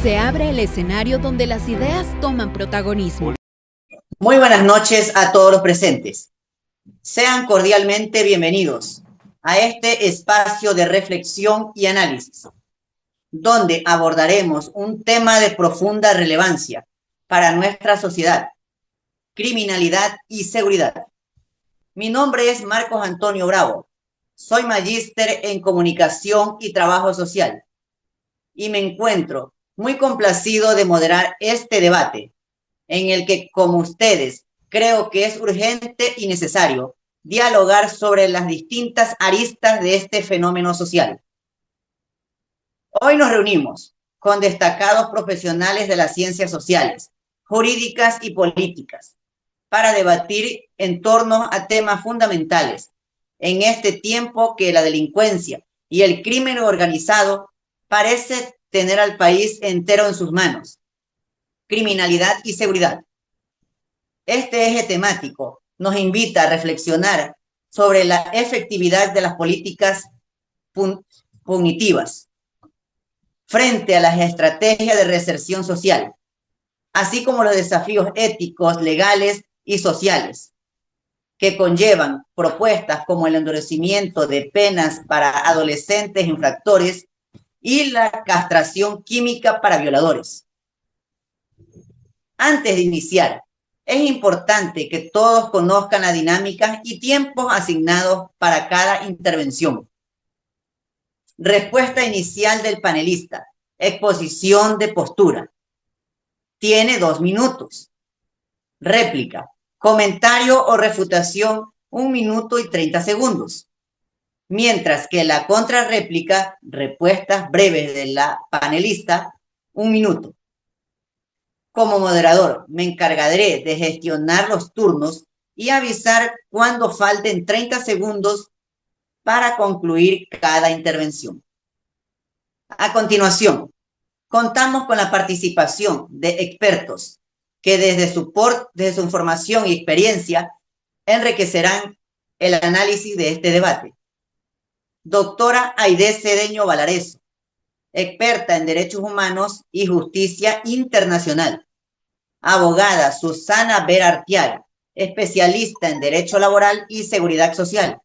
Se abre el escenario donde las ideas toman protagonismo. Muy buenas noches a todos los presentes. Sean cordialmente bienvenidos a este espacio de reflexión y análisis, donde abordaremos un tema de profunda relevancia para nuestra sociedad: criminalidad y seguridad. Mi nombre es Marcos Antonio Bravo. Soy magíster en comunicación y trabajo social y me encuentro muy complacido de moderar este debate, en el que, como ustedes, creo que es urgente y necesario dialogar sobre las distintas aristas de este fenómeno social. Hoy nos reunimos con destacados profesionales de las ciencias sociales, jurídicas y políticas para debatir en torno a temas fundamentales en este tiempo que la delincuencia y el crimen organizado parece tener al país entero en sus manos: criminalidad y seguridad. Este eje temático nos invita a reflexionar sobre la efectividad de las políticas punitivas frente a las estrategias de reinserción social, así como los desafíos éticos, legales y sociales que conllevan propuestas como el endurecimiento de penas para adolescentes infractores y la castración química para violadores. Antes de iniciar, es importante que todos conozcan las dinámicas y tiempos asignados para cada intervención. Respuesta inicial del panelista: exposición de postura. Tiene 2 minutos. Réplica: comentario o refutación, 1 minuto y 30 segundos. Mientras que la contrarréplica, respuestas breves de la panelista, 1 minuto. Como moderador, me encargaré de gestionar los turnos y avisar cuando falten 30 segundos para concluir cada intervención. A continuación, contamos con la participación de expertos que desde su información y experiencia enriquecerán el análisis de este debate. Doctora Aide Cedeño Valareso, experta en Derechos Humanos y Justicia Internacional. Abogada Susana Vera Arteaga, especialista en Derecho Laboral y Seguridad Social.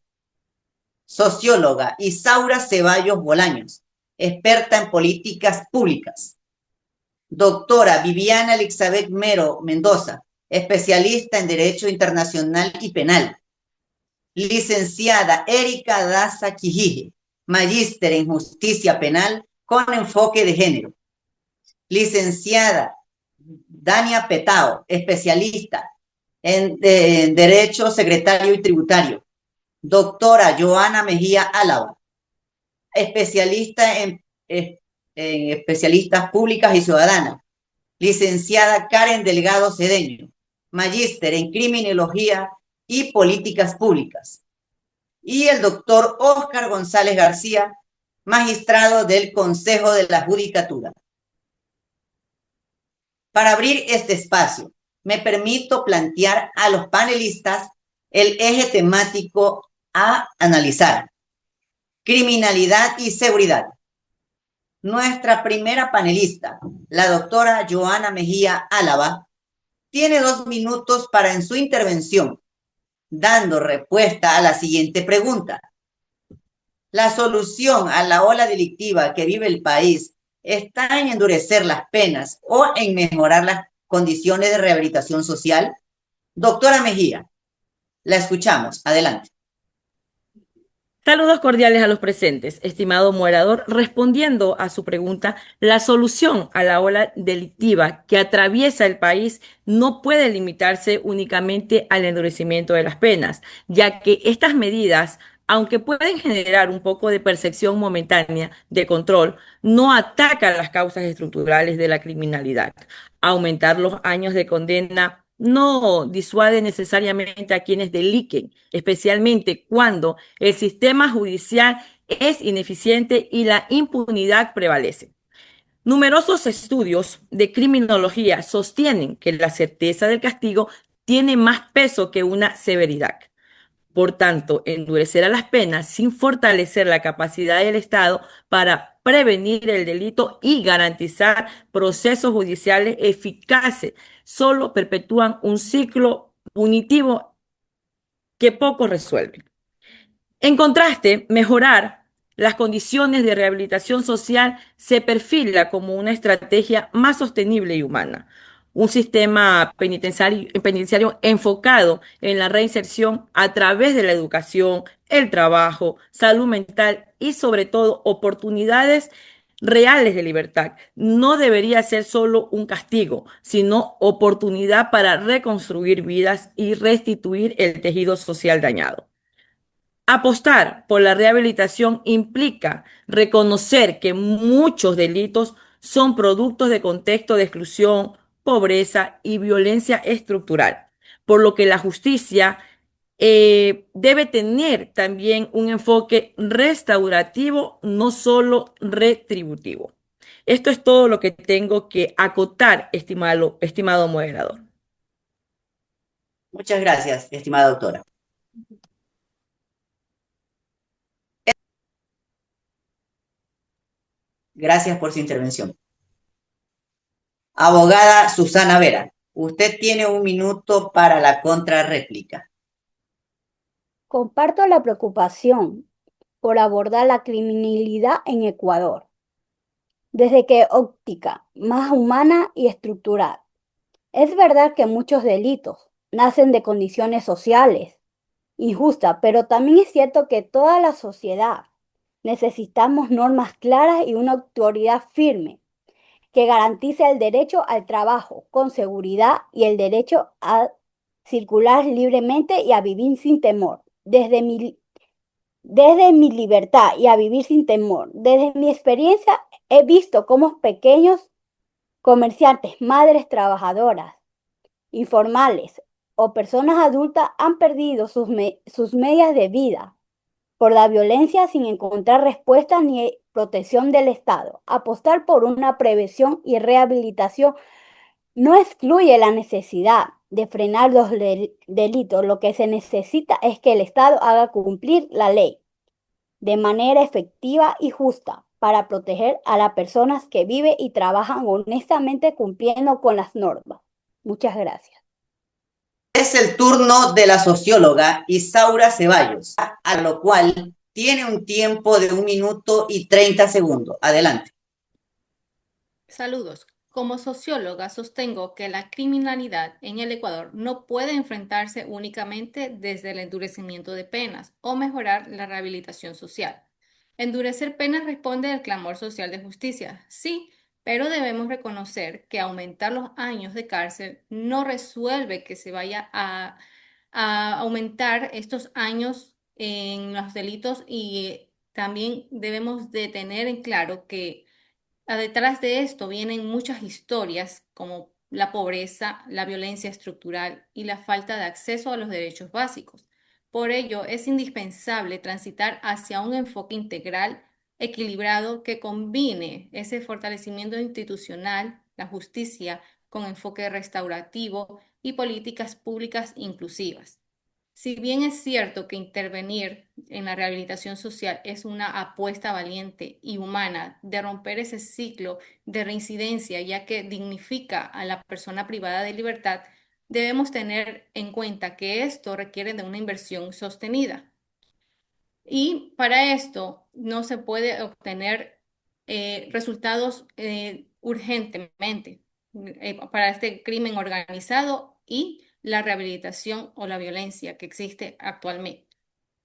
Socióloga Isaura Ceballos Bolaños, experta en políticas públicas. Doctora Viviana Elizabeth Mero Mendoza, especialista en Derecho Internacional y Penal. Licenciada Erika Daza Quijije, magíster en Justicia Penal con enfoque de género. Licenciada Dania Petao, especialista en Derecho Secretario y Tributario. Doctora Joana Mejía Álava, especialista en especialistas públicas y ciudadanas. Licenciada Karen Delgado Cedeño, magíster en Criminología y Políticas Públicas. Y el doctor Óscar González García, magistrado del Consejo de la Judicatura. Para abrir este espacio, me permito plantear a los panelistas el eje temático a analizar: criminalidad y seguridad. Nuestra primera panelista, la doctora Joana Mejía Álava, tiene 2 minutos para en su intervención, dando respuesta a la siguiente pregunta: ¿la solución a la ola delictiva que vive el país está en endurecer las penas o en mejorar las condiciones de rehabilitación social? Doctora Mejía, la escuchamos. Adelante. Saludos cordiales a los presentes. Estimado moderador, respondiendo a su pregunta, la solución a la ola delictiva que atraviesa el país no puede limitarse únicamente al endurecimiento de las penas, ya que estas medidas, aunque pueden generar un poco de percepción momentánea de control, no atacan las causas estructurales de la criminalidad. Aumentar los años de condena no disuade necesariamente a quienes delinquen, especialmente cuando el sistema judicial es ineficiente y la impunidad prevalece. Numerosos estudios de criminología sostienen que la certeza del castigo tiene más peso que una severidad. Por tanto, endurecer a las penas sin fortalecer la capacidad del Estado para prevenir el delito y garantizar procesos judiciales eficaces, solo perpetúan un ciclo punitivo que poco resuelve. En contraste, mejorar las condiciones de rehabilitación social se perfila como una estrategia más sostenible y humana. Un sistema penitenciario enfocado en la reinserción a través de la educación, el trabajo, salud mental y sobre todo oportunidades reales de libertad. No debería ser solo un castigo, sino oportunidad para reconstruir vidas y restituir el tejido social dañado. Apostar por la rehabilitación implica reconocer que muchos delitos son productos de contextos de exclusión, pobreza y violencia estructural, por lo que la justicia debe tener también un enfoque restaurativo, no solo retributivo. Esto es todo lo que tengo que acotar, estimado moderador. Muchas gracias, estimada doctora. Gracias por su intervención. Abogada Susana Vera, usted tiene 1 minuto para la contrarréplica. Comparto la preocupación por abordar la criminalidad en Ecuador, desde qué óptica más humana y estructural. Es verdad que muchos delitos nacen de condiciones sociales injustas, pero también es cierto que toda la sociedad necesitamos normas claras y una autoridad firme que garantice el derecho al trabajo con seguridad y el derecho a circular libremente y a vivir sin temor. Desde mi libertad y a vivir sin temor. Desde mi experiencia he visto cómo pequeños comerciantes, madres trabajadoras, informales o personas adultas han perdido sus medias de vida por la violencia sin encontrar respuesta ni protección del Estado. Apostar por una prevención y rehabilitación no excluye la necesidad de frenar los delitos. Lo que se necesita es que el Estado haga cumplir la ley de manera efectiva y justa para proteger a las personas que viven y trabajan honestamente cumpliendo con las normas. Muchas gracias. Es el turno de la socióloga Isaura Ceballos, a lo cual tiene un tiempo de 1 minuto y 30 segundos. Adelante. Saludos. Como socióloga sostengo que la criminalidad en el Ecuador no puede enfrentarse únicamente desde el endurecimiento de penas o mejorar la rehabilitación social. Endurecer penas responde al clamor social de justicia, sí, pero debemos reconocer que aumentar los años de cárcel no resuelve que se vaya a aumentar estos años en los delitos y también debemos de tener en claro que detrás de esto vienen muchas historias como la pobreza, la violencia estructural y la falta de acceso a los derechos básicos. Por ello, es indispensable transitar hacia un enfoque integral, equilibrado, que combine ese fortalecimiento institucional, la justicia, con enfoque restaurativo y políticas públicas inclusivas. Si bien es cierto que intervenir en la rehabilitación social es una apuesta valiente y humana de romper ese ciclo de reincidencia, ya que dignifica a la persona privada de libertad, debemos tener en cuenta que esto requiere de una inversión sostenida. Y para esto no se puede obtener resultados urgentemente para este crimen organizado y la rehabilitación o la violencia que existe actualmente.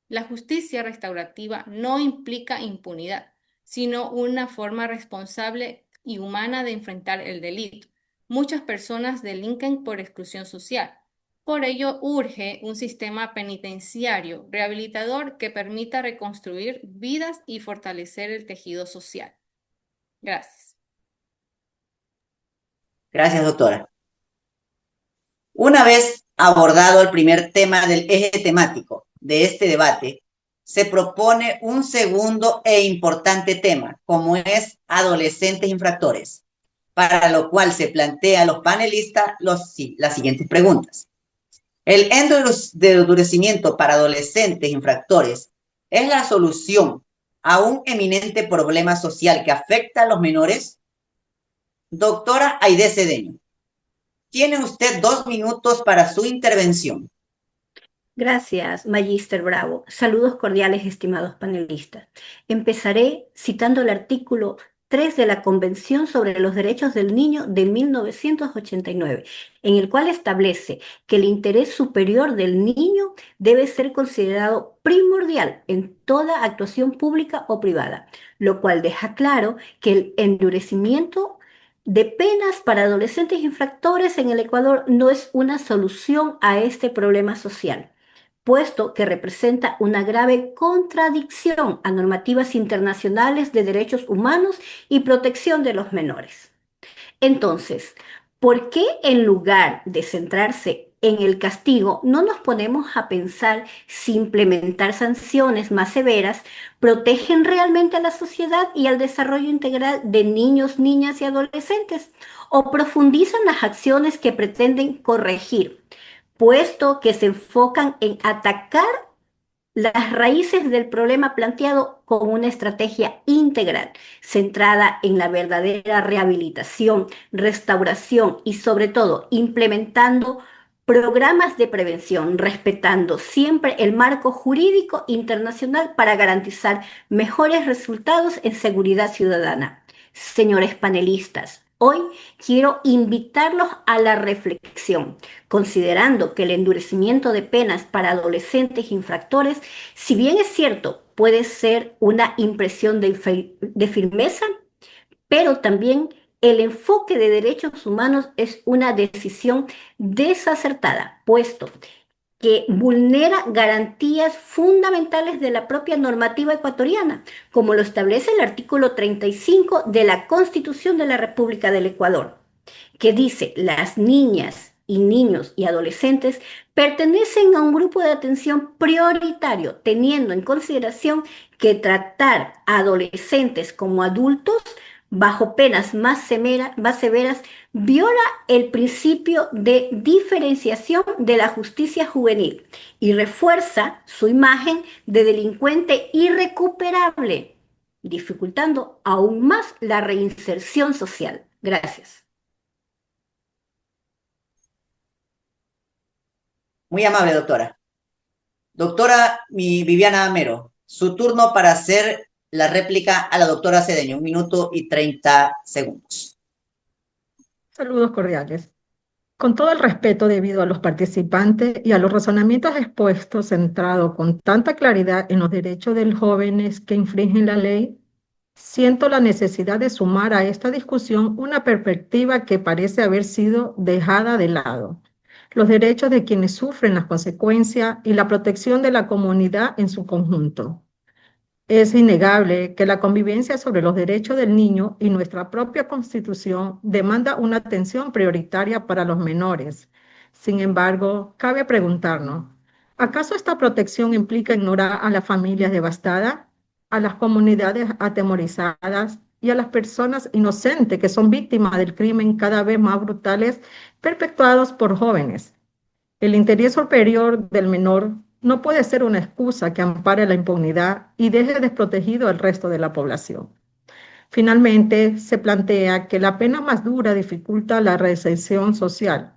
La justicia restaurativa no implica impunidad, sino una forma responsable y humana de enfrentar el delito. Muchas personas delinquen por exclusión social. Por ello, urge un sistema penitenciario rehabilitador que permita reconstruir vidas y fortalecer el tejido social. Gracias. Gracias, doctora. Una vez abordado el primer tema del eje temático de este debate, se propone un segundo e importante tema, como es adolescentes infractores, para lo cual se plantea a los panelistas las siguientes preguntas. ¿El endurecimiento para adolescentes infractores es la solución a un eminente problema social que afecta a los menores? Doctora Aide Cedeño, tiene usted 2 minutos para su intervención. Gracias, Magíster Bravo. Saludos cordiales, estimados panelistas. Empezaré citando el artículo 3 de la Convención sobre los Derechos del Niño de 1989, en el cual establece que el interés superior del niño debe ser considerado primordial en toda actuación pública o privada, lo cual deja claro que el endurecimiento de penas para adolescentes infractores en el Ecuador no es una solución a este problema social, puesto que representa una grave contradicción a normativas internacionales de derechos humanos y protección de los menores. Entonces, ¿por qué en lugar de centrarse en el castigo, no nos ponemos a pensar si implementar sanciones más severas protegen realmente a la sociedad y al desarrollo integral de niños, niñas y adolescentes? ¿O profundizan las acciones que pretenden corregir, puesto que se enfocan en atacar las raíces del problema planteado con una estrategia integral, centrada en la verdadera rehabilitación, restauración y sobre todo implementando programas de prevención, respetando siempre el marco jurídico internacional para garantizar mejores resultados en seguridad ciudadana? Señores panelistas, hoy quiero invitarlos a la reflexión, considerando que el endurecimiento de penas para adolescentes infractores, si bien es cierto, puede ser una impresión de firmeza, pero también el enfoque de derechos humanos es una decisión desacertada, puesto que vulnera garantías fundamentales de la propia normativa ecuatoriana, como lo establece el artículo 35 de la Constitución de la República del Ecuador, que dice: las niñas y niños y adolescentes pertenecen a un grupo de atención prioritario, teniendo en consideración que tratar a adolescentes como adultos bajo penas más severas viola el principio de diferenciación de la justicia juvenil y refuerza su imagen de delincuente irrecuperable, dificultando aún más la reinserción social. Gracias. Muy amable, doctora. Doctora Viviana Amero, su turno para hacer la réplica a la doctora Cedeño, 1 minuto y 30 segundos. Saludos cordiales. Con todo el respeto debido a los participantes y a los razonamientos expuestos centrados con tanta claridad en los derechos de los jóvenes que infringen la ley, siento la necesidad de sumar a esta discusión una perspectiva que parece haber sido dejada de lado: los derechos de quienes sufren las consecuencias y la protección de la comunidad en su conjunto. Es innegable que la convivencia sobre los derechos del niño y nuestra propia Constitución demanda una atención prioritaria para los menores. Sin embargo, cabe preguntarnos, ¿acaso esta protección implica ignorar a las familias devastadas, a las comunidades atemorizadas y a las personas inocentes que son víctimas del crimen cada vez más brutales perpetuados por jóvenes? El interés superior del menor no puede ser una excusa que ampare la impunidad y deje desprotegido al resto de la población. Finalmente, se plantea que la pena más dura dificulta la reinserción social.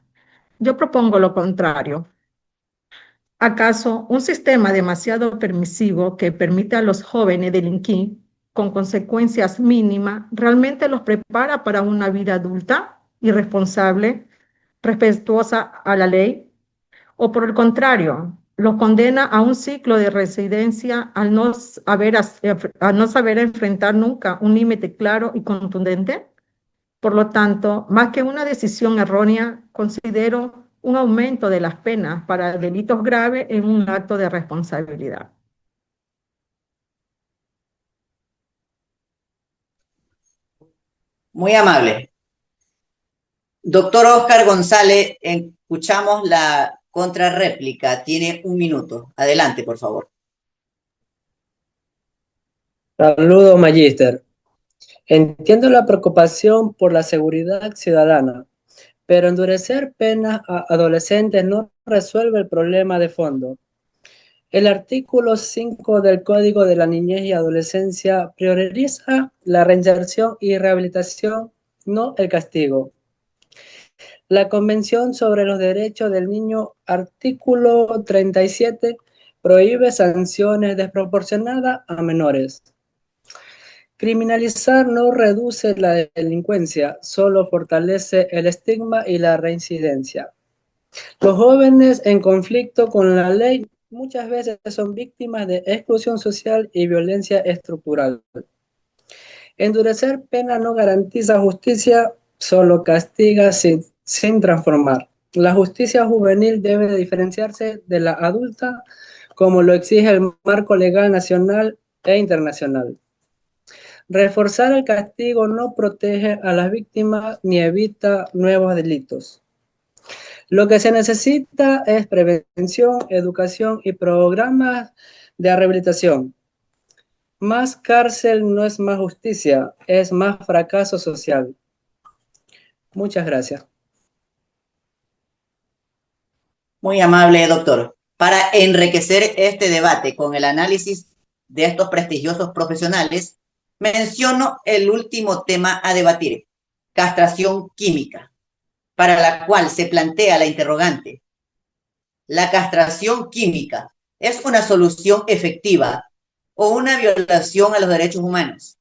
Yo propongo lo contrario. ¿Acaso un sistema demasiado permisivo que permite a los jóvenes delinquir con consecuencias mínimas realmente los prepara para una vida adulta, irresponsable, respetuosa a la ley? ¿O por el contrario, los condena a un ciclo de residencia al no saber enfrentar nunca un límite claro y contundente? Por lo tanto, más que una decisión errónea, considero un aumento de las penas para delitos graves en un acto de responsabilidad. Muy amable. Doctor Oscar González, escuchamos la contrarréplica. Tiene 1 minuto. Adelante, por favor. Saludos, Magíster. Entiendo la preocupación por la seguridad ciudadana, pero endurecer penas a adolescentes no resuelve el problema de fondo. El artículo 5 del Código de la Niñez y Adolescencia prioriza la reinserción y rehabilitación, no el castigo. La Convención sobre los Derechos del Niño, artículo 37, prohíbe sanciones desproporcionadas a menores. Criminalizar no reduce la delincuencia, solo fortalece el estigma y la reincidencia. Los jóvenes en conflicto con la ley muchas veces son víctimas de exclusión social y violencia estructural. Endurecer pena no garantiza justicia, solo castiga sin transformar. La justicia juvenil debe diferenciarse de la adulta, como lo exige el marco legal nacional e internacional. Reforzar el castigo no protege a las víctimas ni evita nuevos delitos. Lo que se necesita es prevención, educación y programas de rehabilitación. Más cárcel no es más justicia, es más fracaso social. Muchas gracias. Muy amable, doctor. Para enriquecer este debate con el análisis de estos prestigiosos profesionales, menciono el último tema a debatir, castración química, para la cual se plantea la interrogante. ¿La castración química es una solución efectiva o una violación a los derechos humanos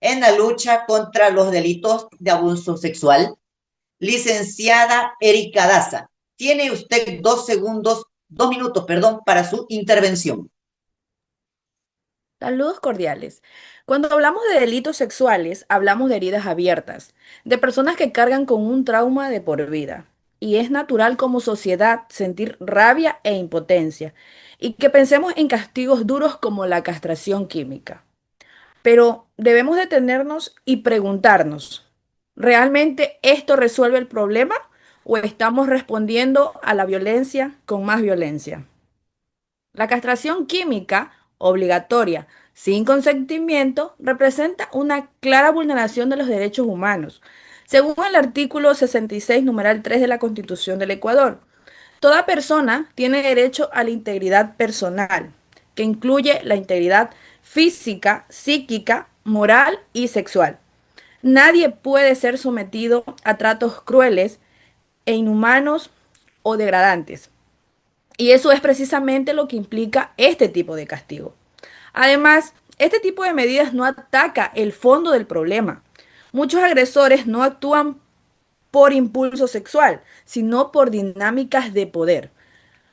en la lucha contra los delitos de abuso sexual? Licenciada Erika Daza, tiene usted 2 minutos, para su intervención. Saludos cordiales. Cuando hablamos de delitos sexuales, hablamos de heridas abiertas, de personas que cargan con un trauma de por vida. Y es natural como sociedad sentir rabia e impotencia, y que pensemos en castigos duros como la castración química. Pero debemos detenernos y preguntarnos, ¿realmente esto resuelve el problema o estamos respondiendo a la violencia con más violencia? La castración química obligatoria sin consentimiento representa una clara vulneración de los derechos humanos. Según el artículo 66, numeral 3 de la Constitución del Ecuador, toda persona tiene derecho a la integridad personal, que incluye la integridad física, psíquica, moral y sexual. Nadie puede ser sometido a tratos crueles e inhumanos o degradantes. Y eso es precisamente lo que implica este tipo de castigo. Además, este tipo de medidas no ataca el fondo del problema. Muchos agresores no actúan por impulso sexual, sino por dinámicas de poder,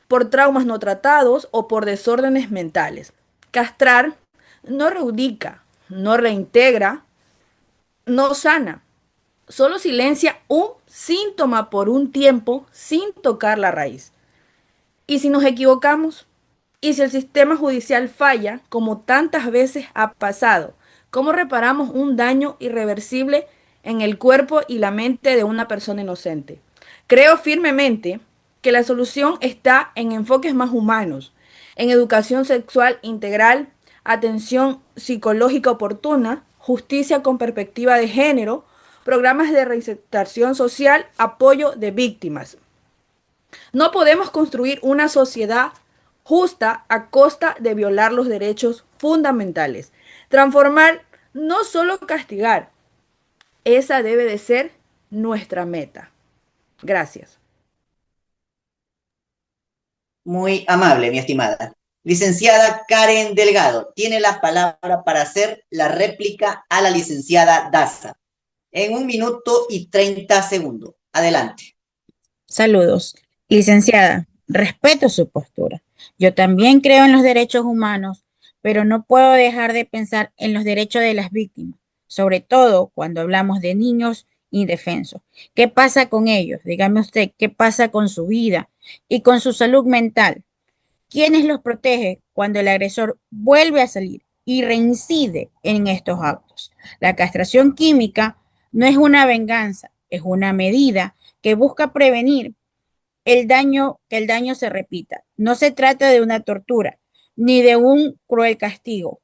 por traumas no tratados o por desórdenes mentales. Castrar no reubica, no reintegra, no sana, solo silencia un síntoma por un tiempo sin tocar la raíz. ¿Y si nos equivocamos? ¿Y si el sistema judicial falla, como tantas veces ha pasado? ¿Cómo reparamos un daño irreversible en el cuerpo y la mente de una persona inocente? Creo firmemente que la solución está en enfoques más humanos, en educación sexual integral, atención psicológica oportuna, justicia con perspectiva de género, programas de reinserción social, apoyo de víctimas. No podemos construir una sociedad justa a costa de violar los derechos fundamentales. Transformar, no solo castigar. Esa debe de ser nuestra meta. Gracias. Muy amable, mi estimada. Licenciada Karen Delgado, tiene la palabra para hacer la réplica a la licenciada Daza. En 1 minuto y 30 segundos. Adelante. Saludos. Licenciada, respeto su postura. Yo también creo en los derechos humanos, pero no puedo dejar de pensar en los derechos de las víctimas, sobre todo cuando hablamos de niños indefensos. ¿Qué pasa con ellos? Dígame usted, ¿qué pasa con su vida y con su salud mental? ¿Quiénes los protege cuando el agresor vuelve a salir y reincide en estos actos? La castración química no es una venganza, es una medida que busca prevenir que el daño se repita. No se trata de una tortura ni de un cruel castigo.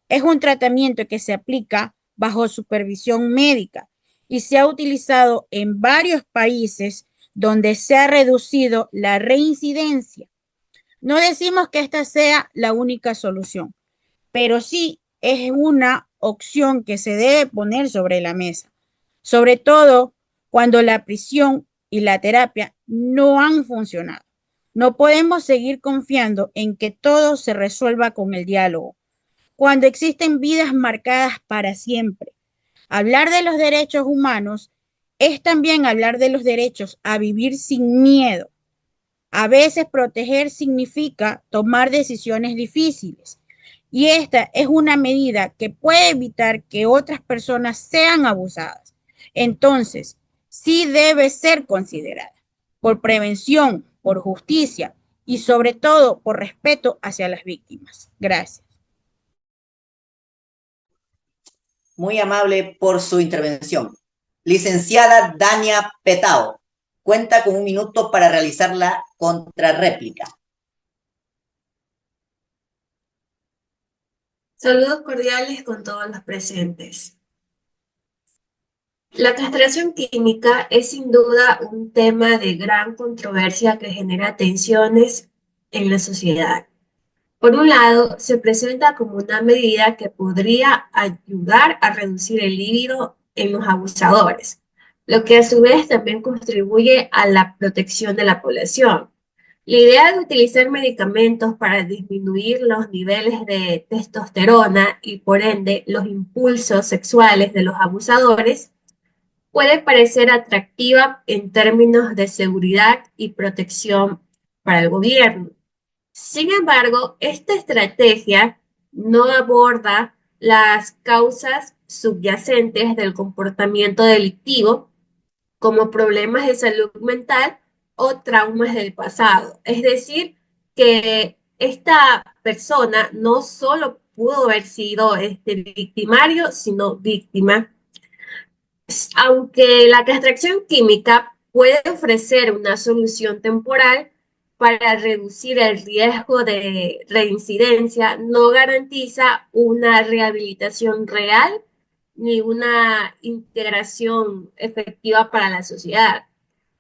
Es un tratamiento que se aplica bajo supervisión médica y se ha utilizado en varios países donde se ha reducido la reincidencia. No decimos que esta sea la única solución, pero sí es una opción que se debe poner sobre la mesa, sobre todo cuando la prisión y la terapia no han funcionado. No podemos seguir confiando en que todo se resuelva con el diálogo, cuando existen vidas marcadas para siempre. Hablar de los derechos humanos es también hablar de los derechos a vivir sin miedo. A veces proteger significa tomar decisiones difíciles y esta es una medida que puede evitar que otras personas sean abusadas. Entonces, sí debe ser considerada por prevención, por justicia y sobre todo por respeto hacia las víctimas. Gracias. Muy amable por su intervención. Licenciada Dania Petao, cuenta con 1 minuto para realizar la contrarréplica. Saludos cordiales con todos los presentes. La castración química es sin duda un tema de gran controversia que genera tensiones en la sociedad. Por un lado, se presenta como una medida que podría ayudar a reducir el líbido en los abusadores, lo que a su vez también contribuye a la protección de la población. La idea de utilizar medicamentos para disminuir los niveles de testosterona y por ende los impulsos sexuales de los abusadores puede parecer atractiva en términos de seguridad y protección para el gobierno. Sin embargo, esta estrategia no aborda las causas subyacentes del comportamiento delictivo como problemas de salud mental o traumas del pasado. Es decir, que esta persona no solo pudo haber sido victimario, sino víctima. Aunque la castración química puede ofrecer una solución temporal para reducir el riesgo de reincidencia, no garantiza una rehabilitación real ni una integración efectiva para la sociedad.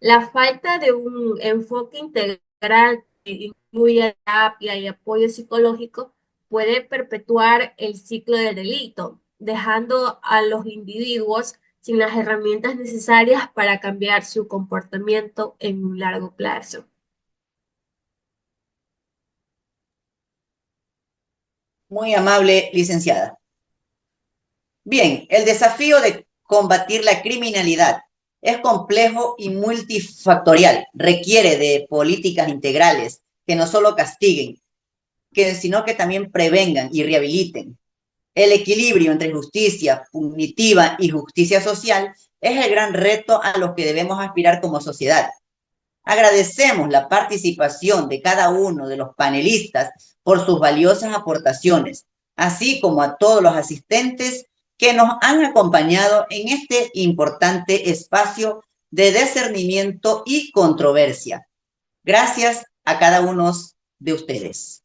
La falta de un enfoque integral que incluya terapia y apoyo psicológico puede perpetuar el ciclo del delito, dejando a los individuos sin las herramientas necesarias para cambiar su comportamiento en un largo plazo. Muy amable, licenciada. Bien, el desafío de combatir la criminalidad es complejo y multifactorial. Requiere de políticas integrales que no solo castiguen, sino que también prevengan y rehabiliten. El equilibrio entre justicia punitiva y justicia social es el gran reto a los que debemos aspirar como sociedad. Agradecemos la participación de cada uno de los panelistas por sus valiosas aportaciones, así como a todos los asistentes que nos han acompañado en este importante espacio de discernimiento y controversia. Gracias a cada uno de ustedes.